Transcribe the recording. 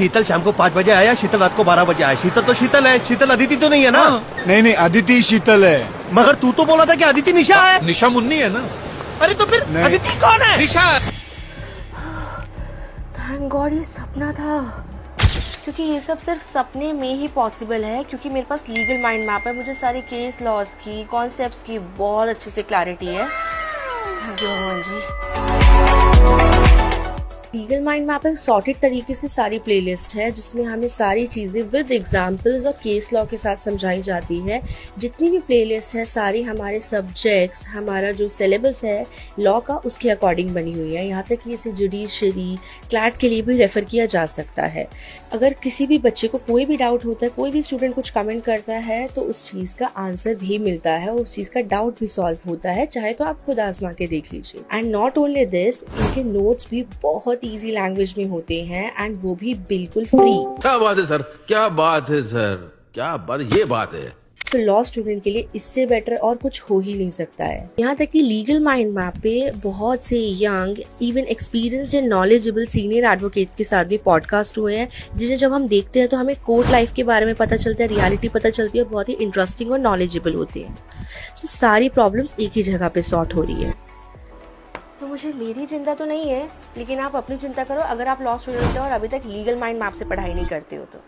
शीतल शाम को 5 बजे आया, शीतल रात को 12 बजे आया। शीतल तो शीतल है, शीतल अदिति तो नहीं है ना? नहीं नहीं, अदिति शीतल है। मगर तू तो बोला था कि अदिति निशा है। निशा मुन्नी है ना? अरे तो फिर अदिति कौन है? निशा। थैंक गॉड ये सपना था, क्योंकि ये सब सिर्फ सपने में ही पॉसिबल है, क्योंकि मेरे पास लीगल माइंड मैप है। मुझे सारे केस लॉज की, कॉन्सेप्ट्स की बहुत अच्छे से क्लैरिटी है। थैंक यू भगवान जी। लीगल माइंड मैप एक सॉर्टेड तरीके से सारी प्लेलिस्ट है, जिसमें हमें सारी चीज़ें विद एग्जांपल्स और केस लॉ के साथ समझाई जाती है। जितनी भी प्लेलिस्ट है सारी हमारे सब्जेक्ट्स, हमारा जो सिलेबस है लॉ का, उसके अकॉर्डिंग बनी हुई है। यहाँ तक कि इसे जुडिशरी, क्लैट के लिए भी रेफर किया जा सकता है। अगर किसी भी बच्चे को कोई भी डाउट होता है, कोई भी स्टूडेंट कुछ कमेंट करता है, तो उस चीज़ का आंसर भी मिलता है, उस चीज़ का डाउट भी सॉल्व होता है। चाहे तो आप खुद आजमा के देख लीजिए। एंड नॉट ओनली दिस, इनके नोट्स भी बहुत इजी लैंग्वेज में होते हैं, एंड वो भी बिल्कुल फ्री। क्या बात है सर, क्या बात है सर, क्या बात, ये बात है। तो लॉ स्टूडेंट के लिए इससे बेटर और कुछ हो ही नहीं सकता है। यहाँ तक कि लीगल माइंड मैप पे बहुत से young, even experienced and knowledgeable senior advocates के साथ भी पॉडकास्ट हुए हैं, जिन्हें जब हम देखते हैं तो हमें कोर्ट लाइफ के बारे में पता चलता है, रियलिटी पता चलती है, और बहुत ही इंटरेस्टिंग और नॉलेजेबल होते हैं। सो सारी प्रॉब्लम्स एक ही जगह पे सॉर्ट हो रही है। तो मुझे मेरी चिंता तो नहीं है, लेकिन आप अपनी चिंता करो अगर आप लॉ स्टूडेंट हो और अभी तक लीगल माइंड मैप से पढ़ाई नहीं करते हो तो।